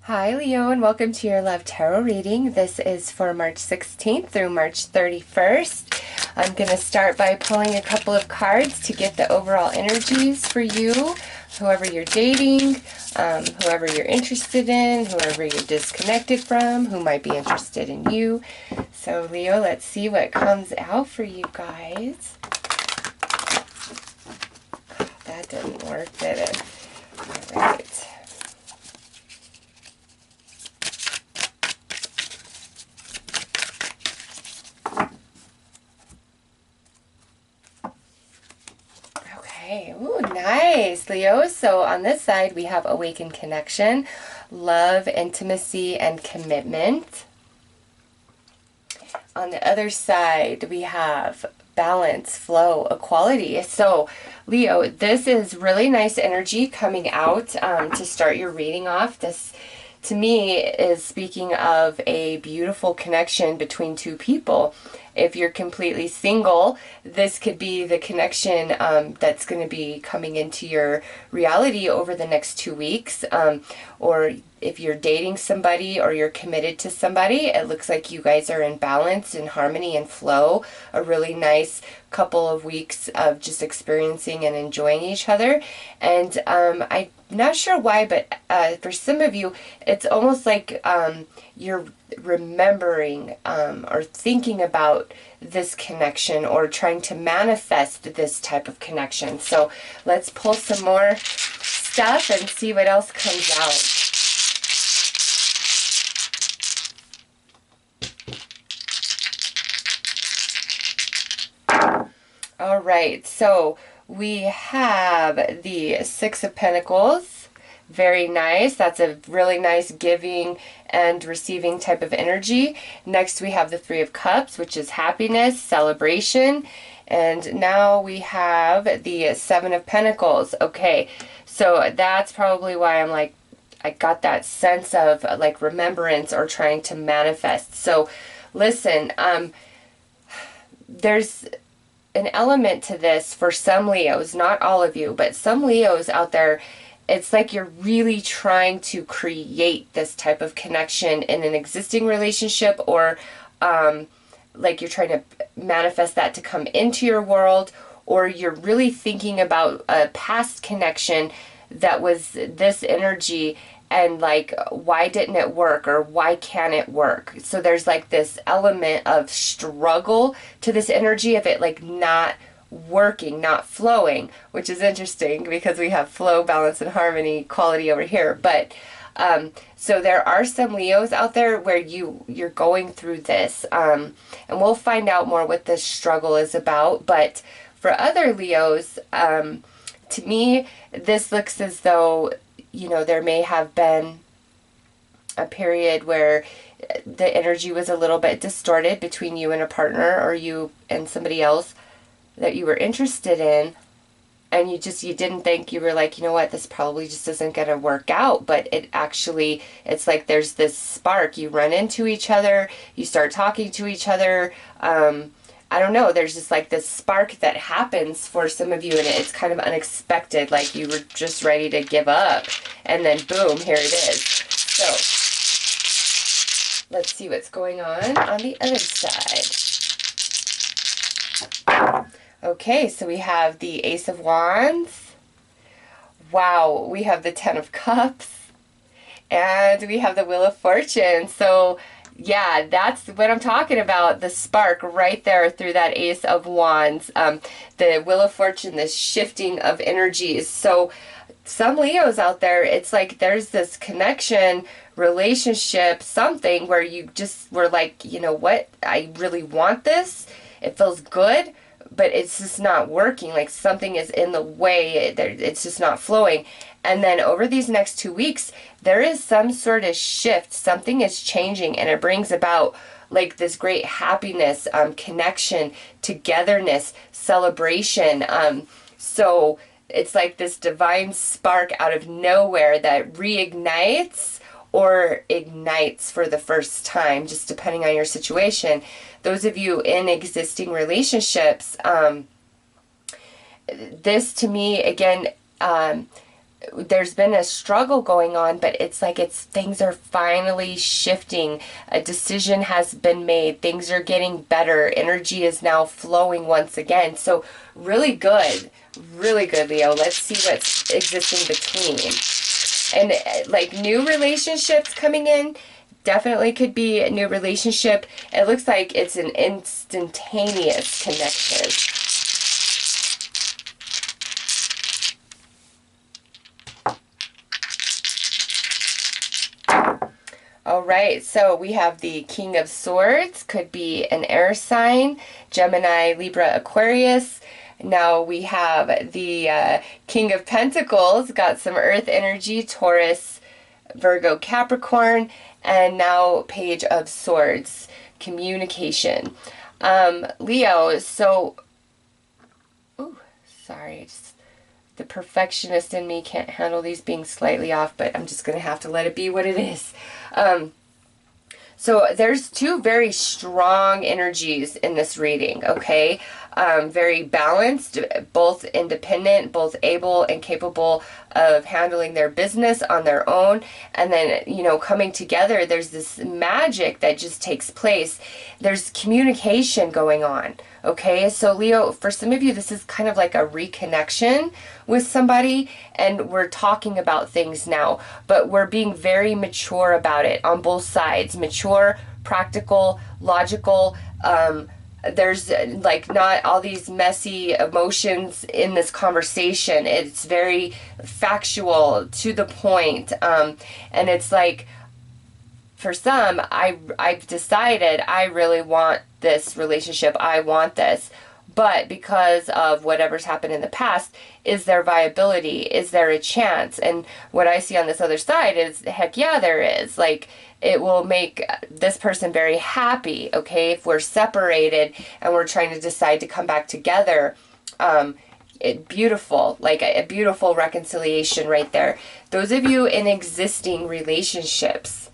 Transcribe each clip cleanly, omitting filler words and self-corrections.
Hi Leo, and welcome to your Love Tarot reading. This is for March 16th through March 31st. I'm going to start by pulling a couple of cards to get the overall energies for you, whoever you're dating, whoever you're interested in, whoever you're disconnected from, who might be interested in you. So Leo, let's see what comes out for you guys. That didn't work, did it? All right. Okay, ooh, nice, Leo. So on this side, we have awakened connection, love, intimacy, and commitment. On the other side, we have balance, flow, equality. So, Leo, this is really nice energy coming out to start your reading off. This, to me, is speaking of a beautiful connection between two people. If you're completely single, this could be the connection that's going to be coming into your reality over the next 2 weeks. Or if you're dating somebody or you're committed to somebody, it looks like you guys are in balance and harmony and flow. A really nice couple of weeks of just experiencing and enjoying each other. And I'm not sure why, but for some of you, it's almost like you're remembering or thinking about this connection or trying to manifest this type of connection. So let's pull some more stuff and see what else comes out. All right, so we have the Six of Pentacles. Very nice. That's a really nice giving and receiving type of energy. Next we have the Three of Cups, which is happiness, celebration. And now we have the Seven of Pentacles. Okay, so that's probably why I'm like, I got that sense of like remembrance or trying to manifest. So listen, there's an element to this for some Leos, not all of you, but some Leos out there. It's like you're really trying to create this type of connection in an existing relationship, or like you're trying to manifest that to come into your world, or you're really thinking about a past connection that was this energy and like, why didn't it work, or why can't it work? So there's like this element of struggle to this energy of it like not working, not flowing, which is interesting because we have flow, balance, and harmony, quality over here. But so there are some Leos out there where you're going through this, and we'll find out more what this struggle is about. But for other Leos, to me, this looks as though, you know, there may have been a period where the energy was a little bit distorted between you and a partner, or you and somebody else that you were interested in, and you didn't think, you were like, you know what, this probably just isn't going to work out. But it actually, it's like there's this spark. You run into each other, you start talking to each other. I don't know, there's just like this spark that happens for some of you, and it's kind of unexpected, like you were just ready to give up, and then boom, here it is. So let's see what's going on the other side. Okay, so we have the Ace of Wands. Wow, we have the Ten of Cups, and we have the Wheel of Fortune. So yeah, that's what I'm talking about, the spark right there through that Ace of Wands. The Wheel of Fortune, this shifting of energies. So some Leos out there, it's like there's this connection, relationship, something where you just were like, you know what, I really want this. It feels good, but it's just not working. Like something is in the way. It's just not flowing. And then over these next 2 weeks, there is some sort of shift. Something is changing, and it brings about like this great happiness, connection, togetherness, celebration. So it's like this divine spark out of nowhere that reignites or ignites for the first time, just depending on your situation. Those of you in existing relationships, this to me, again, there's been a struggle going on, but it's like things are finally shifting. A decision has been made. Things are getting better. Energy is now flowing once again. So really good, Leo. Let's see what's existing between. And like new relationships coming in. Definitely could be a new relationship. It looks like it's an instantaneous connection. All right, so we have the King of Swords, could be an air sign, Gemini, Libra, Aquarius. Now we have the King of Pentacles, got some earth energy, Taurus, Virgo, Capricorn, and now Page of Swords, communication. Leo, so, sorry, the perfectionist in me can't handle these being slightly off, but I'm just going to have to let it be what it is. So there's two very strong energies in this reading, okay? Very balanced, both independent, both able and capable of handling their business on their own. And then, you know, coming together, there's this magic that just takes place. There's communication going on, okay? So Leo, for some of you, this is kind of like a reconnection with somebody, and we're talking about things now, but we're being very mature about it on both sides. Mature, practical, logical. There's like not all these messy emotions in this conversation. It's very factual, to the point. And it's like, for some, I've decided I really want this relationship. I want this. But because of whatever's happened in the past, is there viability? Is there a chance? And what I see on this other side is, heck yeah, there is. Like, it will make this person very happy, okay? If we're separated and we're trying to decide to come back together, beautiful, like a beautiful reconciliation right there. Those of you in existing relationships,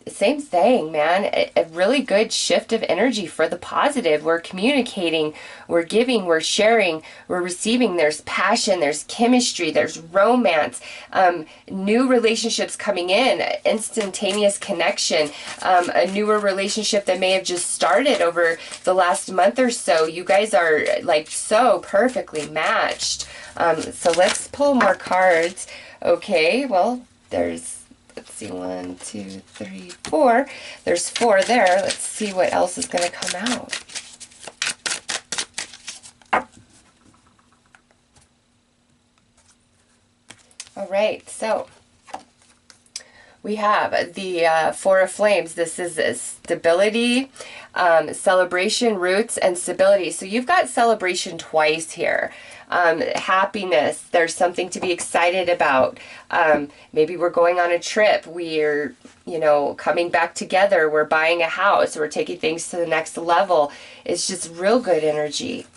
same thing, man. A really good shift of energy for the positive. We're communicating, we're giving, we're sharing, we're receiving. There's passion, there's chemistry, there's romance, new relationships coming in, instantaneous connection, a newer relationship that may have just started over the last month or so. You guys are like so perfectly matched. So let's pull more cards. Okay, well, there's, let's see, 1, 2, 3, 4. There's 4 there. Let's see what else is going to come out. All right, so we have the 4 of Flames. This is stability, celebration, roots, and stability. So you've got celebration twice here. Happiness, there's something to be excited about. Maybe we're going on a trip. We're, you know, coming back together. We're buying a house. We're taking things to the next level. It's just real good energy.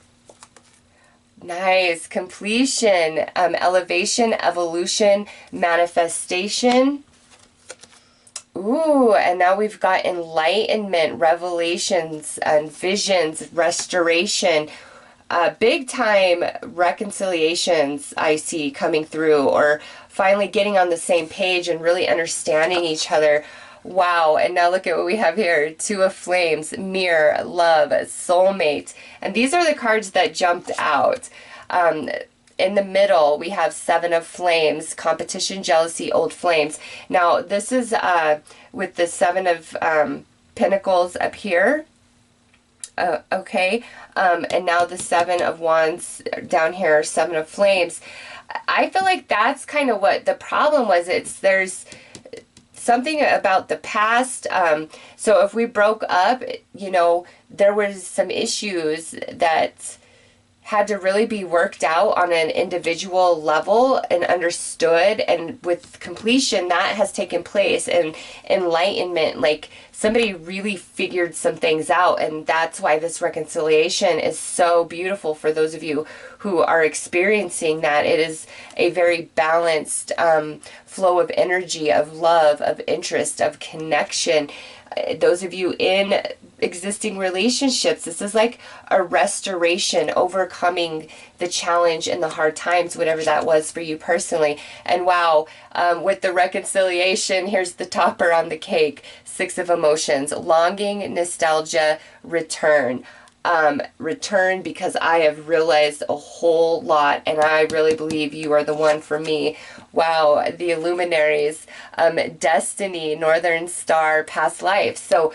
Nice. Completion, elevation, evolution, manifestation. Ooh, and now we've got enlightenment, revelations, and visions, restoration. Big time reconciliations I see coming through, or finally getting on the same page and really understanding each other. Wow, and now look at what we have here. 2 of Flames, mirror, love, soulmate. And these are the cards that jumped out. In the middle, we have 7 of Flames, competition, jealousy, old flames. Now, this is with the 7 of Pentacles up here. Okay, and now the 7 of Wands down here, 7 of Flames. I feel like that's kind of what the problem was. There's something about the past. So if we broke up, you know, there was some issues that had to really be worked out on an individual level and understood, and with completion that has taken place, and enlightenment, like somebody really figured some things out, and that's why this reconciliation is so beautiful for those of you who are experiencing that. It is a very balanced flow of energy, of love, of interest, of connection. Those of you in existing relationships, this is like a restoration, overcoming the challenge and the hard times, whatever that was for you personally. And wow, with the reconciliation, here's the topper on the cake. 6 of emotions: longing, nostalgia, return. Return because I have realized a whole lot, and I really believe you are the one for me. Wow, the luminaries, destiny, northern star, past life. So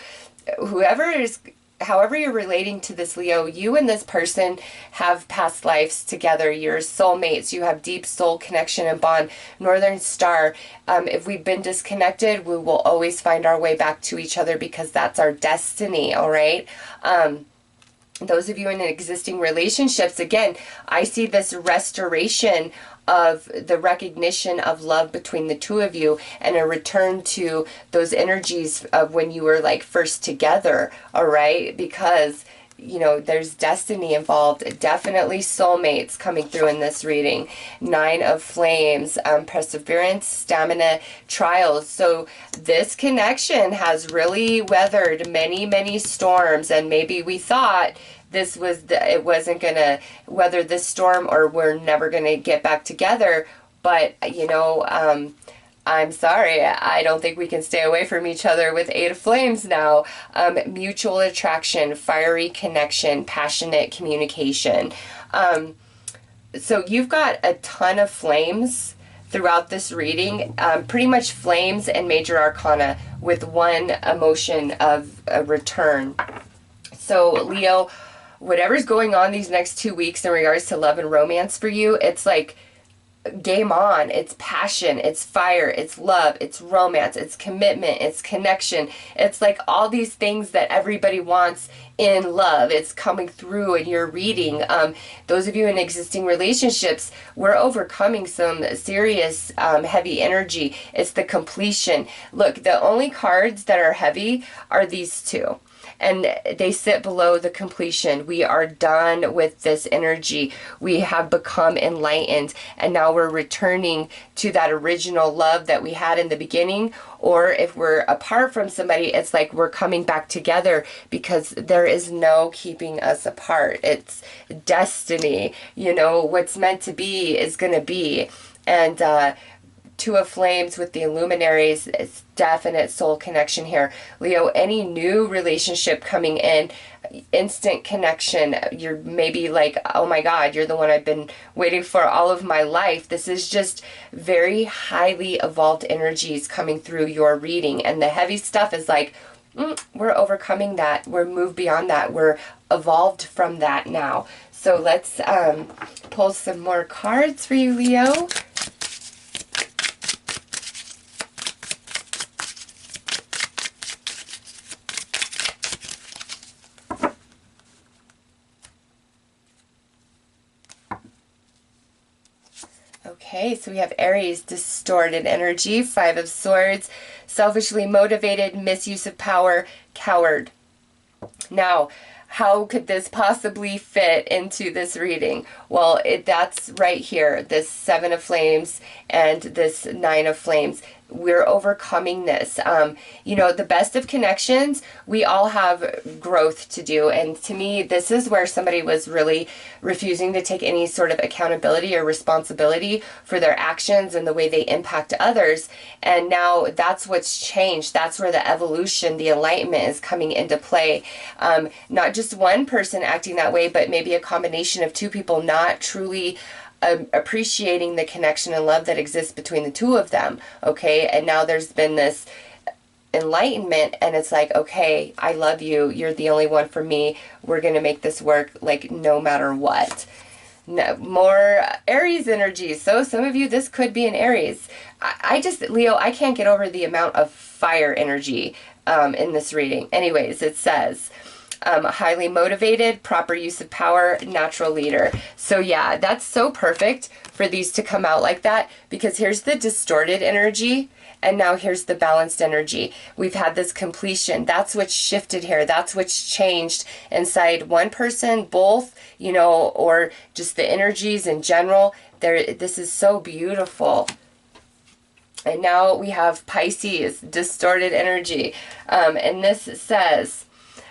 however you're relating to this, Leo, you and this person have past lives together. You're soulmates. You have deep soul connection and bond. Northern star, if we've been disconnected, we will always find our way back to each other because that's our destiny, all right? Those of you in existing relationships, again, I see this restoration of the recognition of love between the two of you and a return to those energies of when you were like first together, all right? Because, you know, there's destiny involved. Definitely soulmates coming through in this reading. 9 of flames, perseverance, stamina, trials. So this connection has really weathered many, many storms, and maybe we thought it wasn't going to weather this storm, or we're never going to get back together. But, you know, I'm sorry, I don't think we can stay away from each other with 8 of flames now. Mutual attraction, fiery connection, passionate communication. So you've got a ton of flames throughout this reading, pretty much flames and major arcana with one emotion of a return. So Leo, whatever's going on these next 2 weeks in regards to love and romance for you, it's like game on. It's passion, it's fire, it's love, it's romance, it's commitment, it's connection. It's like all these things that everybody wants in love. It's coming through in your reading. Those of you in existing relationships, we're overcoming some serious heavy energy. It's the completion. Look, the only cards that are heavy are these 2. And they sit below the completion. We are done with this energy. We have become enlightened. And now we're returning to that original love that we had in the beginning. Or if we're apart from somebody, it's like we're coming back together because there is no keeping us apart. It's destiny. You know, what's meant to be is going to be. And 2 of flames with the luminaries, it's definite soul connection here. Leo, any new relationship coming in, instant connection. You're maybe like, oh my God, you're the one I've been waiting for all of my life. This is just very highly evolved energies coming through your reading. And the heavy stuff is like, we're overcoming that. We're moved beyond that. We're evolved from that now. So let's pull some more cards for you, Leo. Okay, so we have Aries, distorted energy, 5 of swords, selfishly motivated, misuse of power, coward. Now, how could this possibly fit into this reading? Well, that's right here, this 7 of flames and this 9 of flames. We're overcoming this. You know, the best of connections, we all have growth to do. And to me, this is where somebody was really refusing to take any sort of accountability or responsibility for their actions and the way they impact others. And now that's what's changed. That's where the evolution, the enlightenment is coming into play. Not just one person acting that way, but maybe a combination of 2 people not truly appreciating the connection and love that exists between the 2 of them, okay? And now there's been this enlightenment, and it's like, okay, I love you, you're the only one for me, we're gonna make this work, like, no matter what. No, more Aries energy. So some of you, this could be an Aries. I just, Leo, I can't get over the amount of fire energy in this reading. Anyways, it says, highly motivated, proper use of power, natural leader. So yeah, that's so perfect for these to come out like that, because here's the distorted energy, and now here's the balanced energy. We've had this completion. That's what's shifted here. That's what's changed inside one person, both, you know, or just the energies in general. This is so beautiful. And now we have Pisces, distorted energy. And this says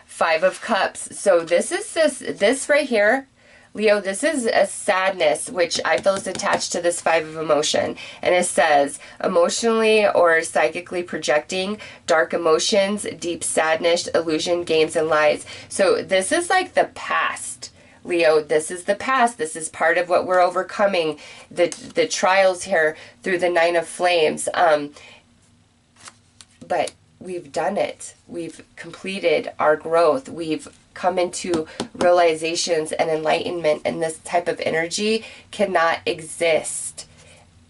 Five of Cups. So this is this right here, Leo, this is a sadness, which I feel is attached to this Five of Emotion. And it says, emotionally or psychically projecting, dark emotions, deep sadness, illusion, games, and lies. So this is like the past, Leo. This is the past. This is part of what we're overcoming, the trials here through the Nine of Flames. But we've done it. We've completed our growth. We've come into realizations and enlightenment, and this type of energy cannot exist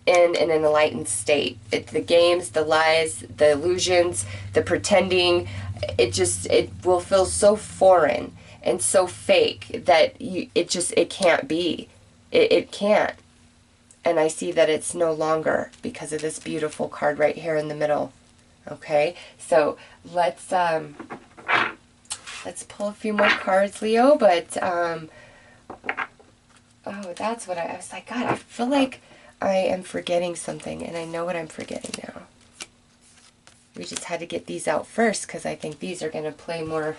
in an enlightened state. The games, the lies, the illusions, the pretending, it will feel so foreign and so fake that it can't be. It can't. And I see that it's no longer, because of this beautiful card right here in the middle. Okay, so let's pull a few more cards, Leo. But oh, that's what I was like, God, I feel like I am forgetting something, and I know what I'm forgetting now. We just had to get these out first, because I think these are going to play more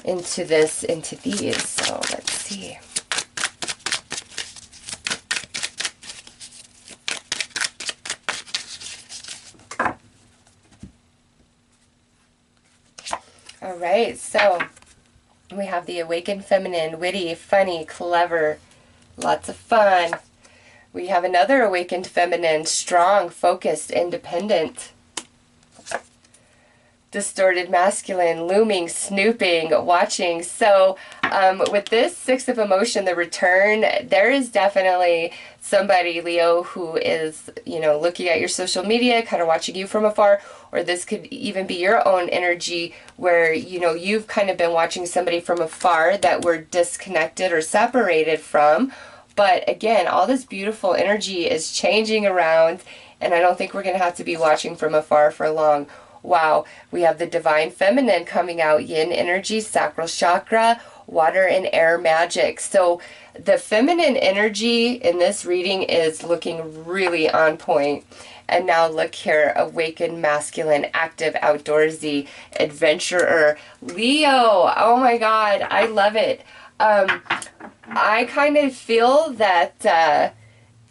into these. So let's see. All right, so we have the Awakened Feminine, witty, funny, clever, lots of fun. We have another Awakened Feminine, strong, focused, independent. Distorted Masculine, looming, snooping, watching. So with this Six of Emotion, the return, there is definitely somebody, Leo, who is, you know, looking at your social media, kind of watching you from afar, or this could even be your own energy where, you know, you've kind of been watching somebody from afar that we're disconnected or separated from. But again, all this beautiful energy is changing around, and I don't think we're going to have to be watching from afar for long. Wow, we have the Divine Feminine coming out, yin energy, sacral chakra, water and air magic. So the feminine energy in this reading is looking really on point. And now look here, awakened masculine, active, outdoorsy, adventurer, Leo. Oh my God, I love it. I kind of feel that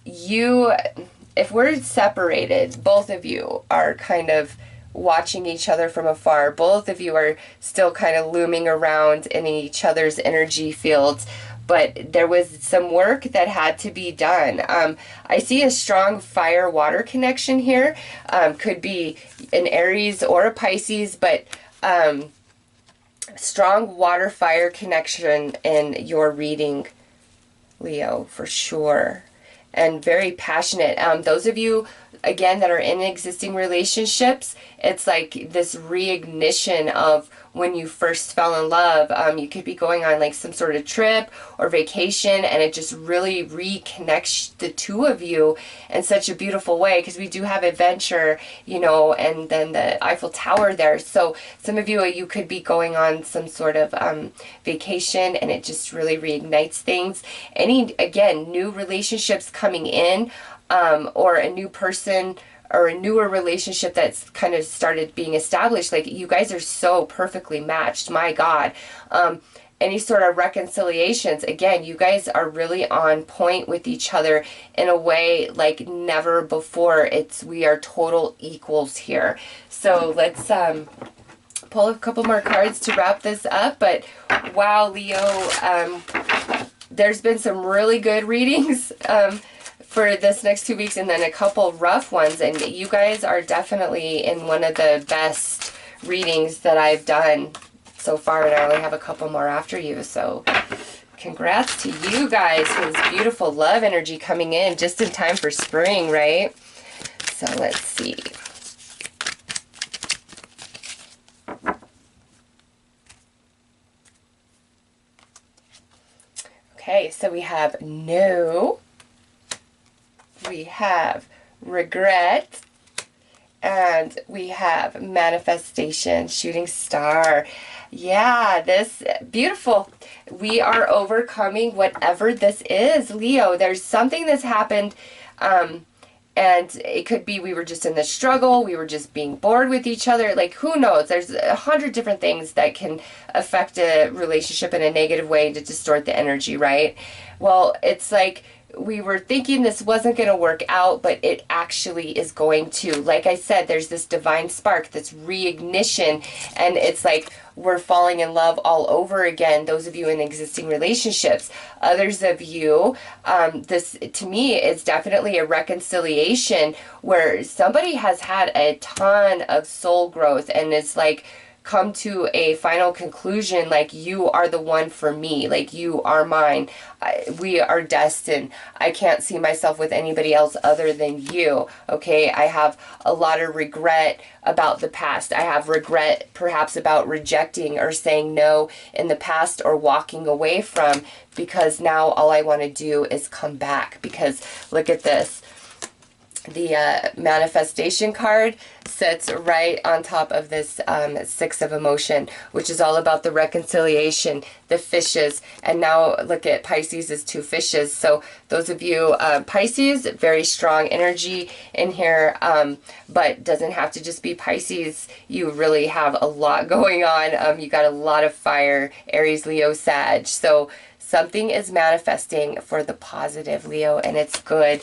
if we're separated, both of you are kind of watching each other from afar. Both of you are still kind of looming around in each other's energy fields, but there was some work that had to be done. I see a strong fire-water connection here. Could be an Aries or a Pisces, but strong water-fire connection in your reading, Leo, for sure. And very passionate. Those of you, again, that are in existing relationships, it's like this reignition of when you first fell in love. You could be going on like some sort of trip or vacation, and it just really reconnects the two of you in such a beautiful way, because we do have adventure, you know, and then the Eiffel Tower there. So some of you could be going on some sort of vacation, and it just really reignites things. Again, new relationships coming in, or a new person or a newer relationship that's kind of started being established. Like, you guys are so perfectly matched, my God. Any sort of reconciliations, again, you guys are really on point with each other in a way like never before. We are total equals here. So let's pull a couple more cards to wrap this up. But wow, Leo, there's been some really good readings for this next 2 weeks, and then a couple rough ones, and you guys are definitely in one of the best readings that I've done so far, and I only have a couple more after you. So congrats to you guys for this beautiful love energy coming in just in time for spring, right? So let's see. Okay, so we have no, we have regret, and we have manifestation, shooting star. Yeah, this beautiful. We are overcoming whatever this is, Leo. There's something that's happened, and it could be we were just in the struggle, we were just being bored with each other. Like, who knows? There's 100 different things that can affect a relationship in a negative way to distort the energy, right? Well, it's like we were thinking this wasn't going to work out, but it actually is going to. Like I said, there's this divine spark, this reignition, and it's like we're falling in love all over again. Those of you in existing relationships, others of you, this to me is definitely a reconciliation where somebody has had a ton of soul growth and it's like come to a final conclusion, like, you are the one for me, like, you are mine, we are destined, I can't see myself with anybody else other than you, okay? I have a lot of regret about the past. I have regret perhaps about rejecting or saying no in the past or walking away from, because now all I want to do is come back. Because look at this. The manifestation card sits right on top of this Six of Emotion, which is all about the reconciliation, the fishes. And now look at Pisces is 2 fishes. So those of you, Pisces, very strong energy in here, but doesn't have to just be Pisces. You really have a lot going on. You got a lot of fire, Aries, Leo, Sag. So something is manifesting for the positive, Leo, and it's good.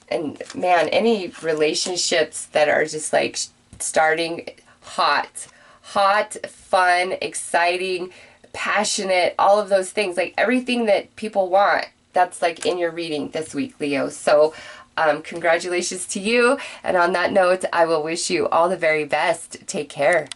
And man, any relationships that are just like starting hot, fun, exciting, passionate, all of those things, like everything that people want, that's like in your reading this week, Leo. So congratulations to you. And on that note, I will wish you all the very best. Take care.